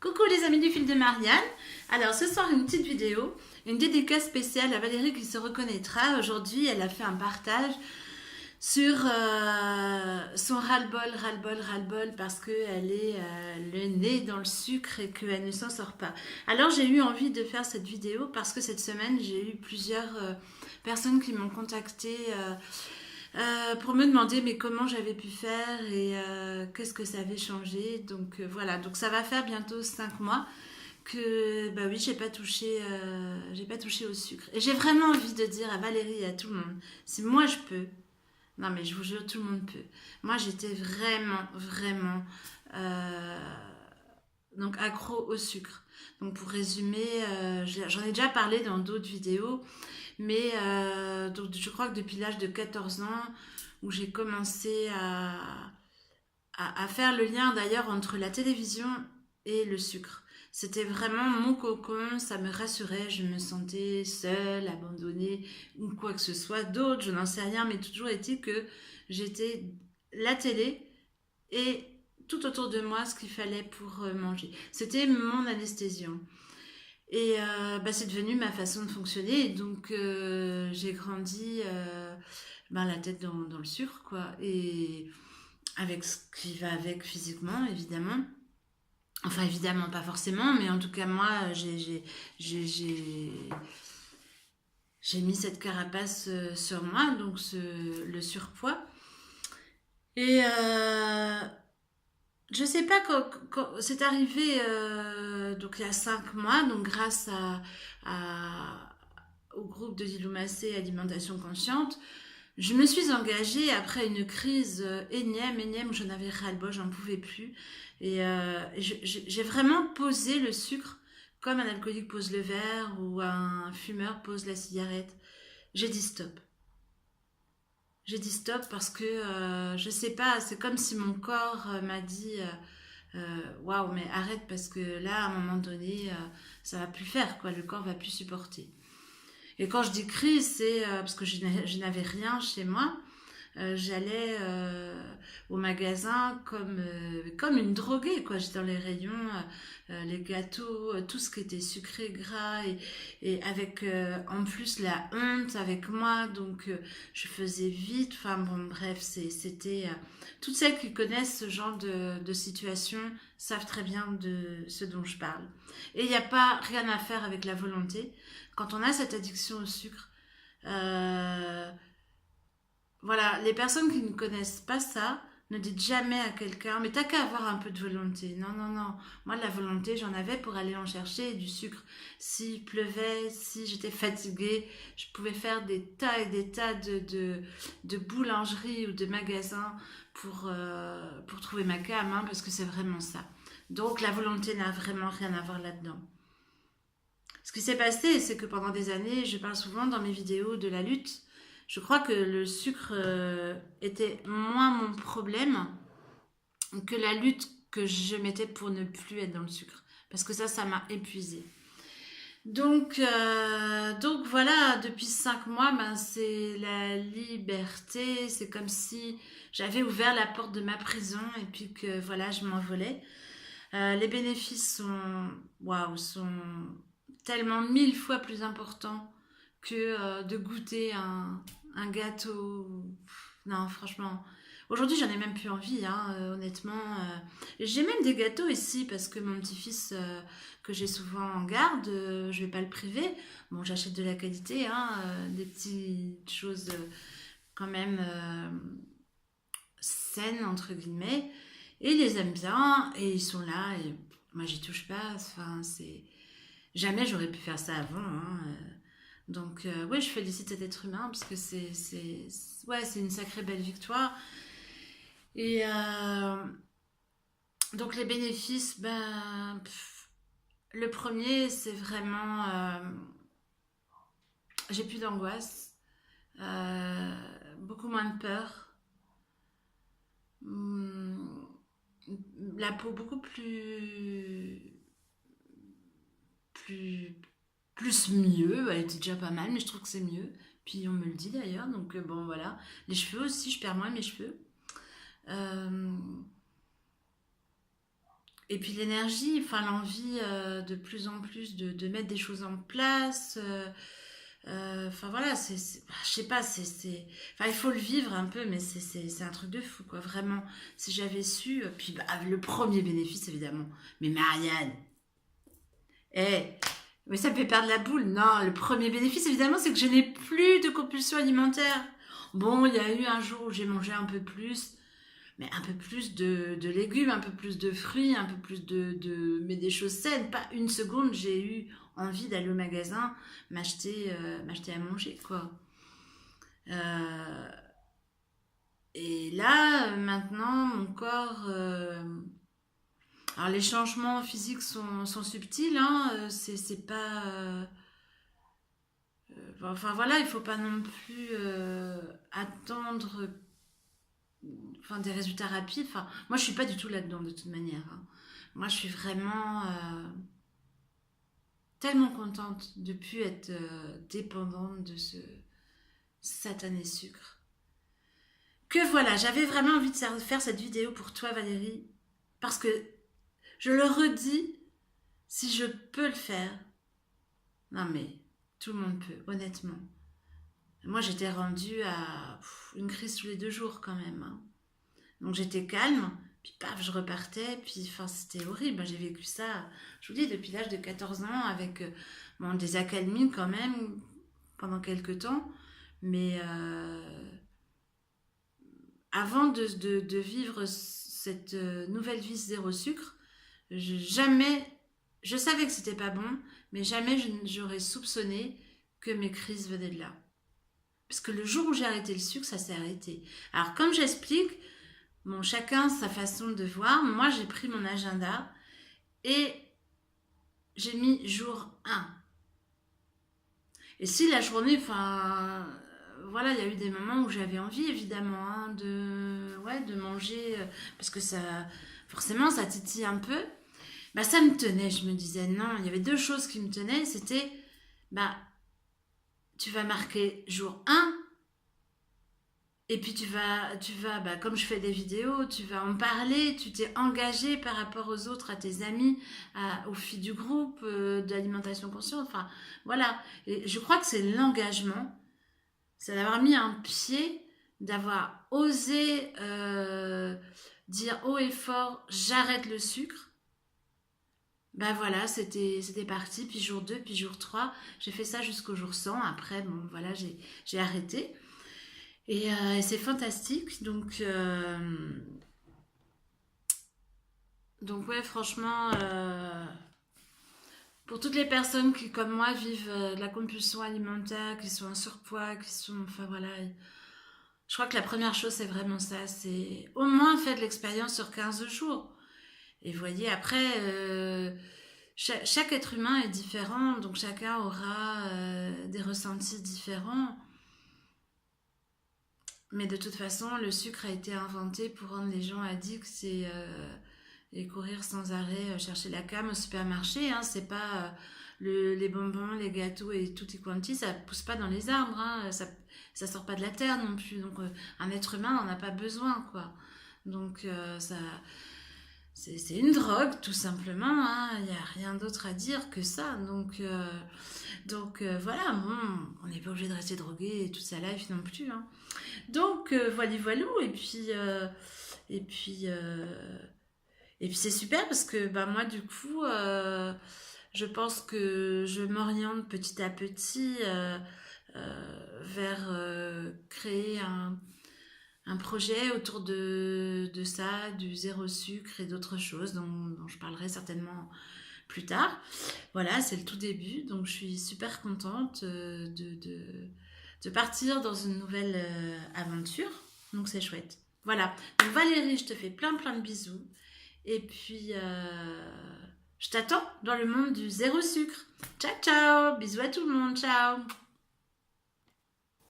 Coucou les amis du fil de Marianne. Alors ce soir une petite vidéo, une dédicace spéciale à Valérie qui se reconnaîtra. Aujourd'hui elle a fait un partage sur son ras-le-bol, ras-le-bol, ras-le-bol parce qu'elle est le nez dans le sucre et qu'elle ne s'en sort pas. Alors j'ai eu envie de faire cette vidéo parce que cette semaine j'ai eu plusieurs personnes qui m'ont contacté pour me demander mais comment j'avais pu faire et qu'est-ce que ça avait changé. Donc voilà, donc ça va faire bientôt 5 mois que bah oui j'ai pas touché au sucre. Et j'ai vraiment envie de dire à Valérie et à tout le monde, si moi je peux, non mais je vous jure tout le monde peut. Moi j'étais vraiment euh, donc accro au sucre. Donc pour résumer, j'en ai déjà parlé dans d'autres vidéos, mais donc je crois que depuis l'âge de 14 ans, où j'ai commencé à faire le lien d'ailleurs entre la télévision et le sucre. C'était vraiment mon cocon, ça me rassurait, je me sentais seule, abandonnée ou quoi que ce soit d'autre, je n'en sais rien, mais toujours est-il que j'étais la télé et tout autour de moi ce qu'il fallait pour manger. C'était mon anesthésion. Et bah, c'est devenu ma façon de fonctionner. Et donc, j'ai grandi ben, la tête dans le sucre, quoi. Et avec ce qui va avec physiquement, évidemment. Enfin, évidemment, pas forcément, mais en tout cas, moi, j'ai mis cette carapace sur moi, donc le surpoids. Et je sais pas quand c'est arrivé donc il y a 5 mois, donc grâce au groupe de Dilou Massé Alimentation Consciente, je me suis engagée après une crise énième, où j'en avais ras-le-bol, j'en pouvais plus. Et j'ai vraiment posé le sucre comme un alcoolique pose le verre ou un fumeur pose la cigarette. J'ai dit stop. J'ai dit stop parce que je sais pas, c'est comme si mon corps m'a dit waouh, mais arrête parce que là, à un moment donné, ça va plus faire, quoi, le corps va plus supporter. Et quand je dis crise, c'est parce que je n'avais rien chez moi. J'allais au magasin comme une droguée, quoi. J'étais dans les rayons, les gâteaux, tout ce qui était sucré, gras, et avec en plus la honte avec moi, donc je faisais vite. Enfin bon, bref, c'était toutes celles qui connaissent ce genre de situation savent très bien de ce dont je parle. Et il n'y a pas rien à faire avec la volonté. Quand on a cette addiction au sucre, euh, voilà, les personnes qui ne connaissent pas ça, ne dites jamais à quelqu'un, mais t'as qu'à avoir un peu de volonté. Non, non, non. Moi, de la volonté, j'en avais pour aller en chercher du sucre. S'il pleuvait, si j'étais fatiguée, je pouvais faire des tas et des tas de boulangeries ou de magasins pour trouver ma cam, hein, parce que c'est vraiment ça. Donc, la volonté n'a vraiment rien à voir là-dedans. Ce qui s'est passé, c'est que pendant des années, je parle souvent dans mes vidéos de la lutte. Je crois que le sucre était moins mon problème que la lutte que je mettais pour ne plus être dans le sucre. Parce que ça m'a épuisée. Donc voilà, depuis 5 mois, ben, c'est la liberté. C'est comme si j'avais ouvert la porte de ma prison et puis que voilà, je m'envolais. Les bénéfices waouh, sont tellement 1000 fois plus importants que de goûter un gâteau. Non, franchement. Aujourd'hui, j'en ai même plus envie, hein, honnêtement. J'ai même des gâteaux ici parce que mon petit-fils, que j'ai souvent en garde, je vais pas le priver. Bon, j'achète de la qualité, hein, des petites choses quand même saines, entre guillemets. Et ils les aiment bien et ils sont là et moi, j'y touche pas. Enfin, c'est. Jamais j'aurais pu faire ça avant, hein. Donc, ouais, je félicite cet être humain parce que ouais, c'est une sacrée belle victoire. Et donc, les bénéfices, ben, le premier, c'est vraiment. J'ai plus d'angoisse, beaucoup moins de peur, hum, la peau beaucoup plus, plus mieux. Elle était déjà pas mal, mais je trouve que c'est mieux. Puis on me le dit d'ailleurs, donc bon voilà. Les cheveux aussi, je perds moins mes cheveux. Euh, et puis l'énergie, enfin l'envie de plus en plus de mettre des choses en place. Enfin voilà, je sais pas, enfin il faut le vivre un peu, mais c'est un truc de fou quoi, vraiment. Si j'avais su, puis bah, le premier bénéfice évidemment. Mais Marianne, mais ça me fait perdre la boule. Non, le premier bénéfice évidemment, c'est que je n'ai plus de compulsion alimentaire. Bon, il y a eu un jour où j'ai mangé un peu plus, mais un peu plus de légumes, un peu plus de fruits, un peu plus mais des choses saines. Pas une seconde, j'ai eu envie d'aller au magasin m'acheter à manger, quoi. Euh, et là, maintenant, mon corps... alors, les changements physiques sont subtils, hein, c'est pas... enfin, voilà, il faut pas non plus attendre enfin, des résultats rapides. Enfin, moi, je suis pas du tout là-dedans, de toute manière. Hein. Moi, je suis vraiment tellement contente de ne plus être dépendante de ce satané sucre. Que voilà, j'avais vraiment envie de faire cette vidéo pour toi, Valérie, parce que je le redis, si je peux le faire, non mais tout le monde peut, honnêtement. Moi, j'étais rendue à une crise tous les 2 jours quand même. Hein. Donc j'étais calme, puis paf, je repartais, puis enfin, c'était horrible. J'ai vécu ça, je vous dis, depuis l'âge de 14 ans, avec bon, des accalmies quand même, pendant quelques temps. Mais avant de vivre cette nouvelle vie zéro sucre, je savais que c'était pas bon, mais jamais j'aurais soupçonné que mes crises venaient de là. Parce que le jour où j'ai arrêté le sucre, ça s'est arrêté. Alors comme j'explique, bon, chacun sa façon de voir. Moi, j'ai pris mon agenda et j'ai mis jour 1. Et si la journée, enfin, voilà, il y a eu des moments où j'avais envie, évidemment, hein, de manger, parce que ça, forcément, ça titille un peu. Bah, ça me tenait, je me disais, non, il y avait 2 choses qui me tenaient, c'était, bah, tu vas marquer jour 1, et puis tu vas bah, comme je fais des vidéos, tu vas en parler, tu t'es engagé par rapport aux autres, à tes amis, aux filles du groupe d'alimentation consciente. Enfin, voilà. Et je crois que c'est l'engagement, c'est d'avoir mis un pied, d'avoir osé dire haut et fort, j'arrête le sucre. Ben voilà, c'était parti. Puis jour 2, puis jour 3, j'ai fait ça jusqu'au jour 100. Après, bon, voilà, j'ai arrêté. Et c'est fantastique. Donc ouais, franchement, pour toutes les personnes qui, comme moi, vivent de la compulsion alimentaire, qui sont en surpoids, qui sont... Enfin voilà, je crois que la première chose, c'est vraiment ça. C'est au moins faites l'expérience sur 15 jours. Et vous voyez, après, chaque être humain est différent. Donc chacun aura des ressentis différents. Mais de toute façon, le sucre a été inventé pour rendre les gens addicts et courir sans arrêt chercher la cam au supermarché. Hein. C'est pas les bonbons, les gâteaux et tutti quanti, ça pousse pas dans les arbres. Hein. Ça sort pas de la terre non plus. Donc un être humain n'en a pas besoin, quoi. Donc c'est une drogue, tout simplement. Hein. Il n'y a rien d'autre à dire que ça. Donc voilà, bon, on n'est pas obligé de rester drogué toute sa life non plus. Hein. Donc voilà. Et puis c'est super parce que bah, moi du coup je pense que je m'oriente petit à petit vers créer un projet autour de ça, du zéro sucre et d'autres choses dont je parlerai certainement plus tard. Voilà, c'est le tout début, donc je suis super contente de partir dans une nouvelle aventure, donc c'est chouette. Voilà, donc Valérie, je te fais plein de bisous, et puis je t'attends dans le monde du zéro sucre. Ciao, ciao, bisous à tout le monde, ciao.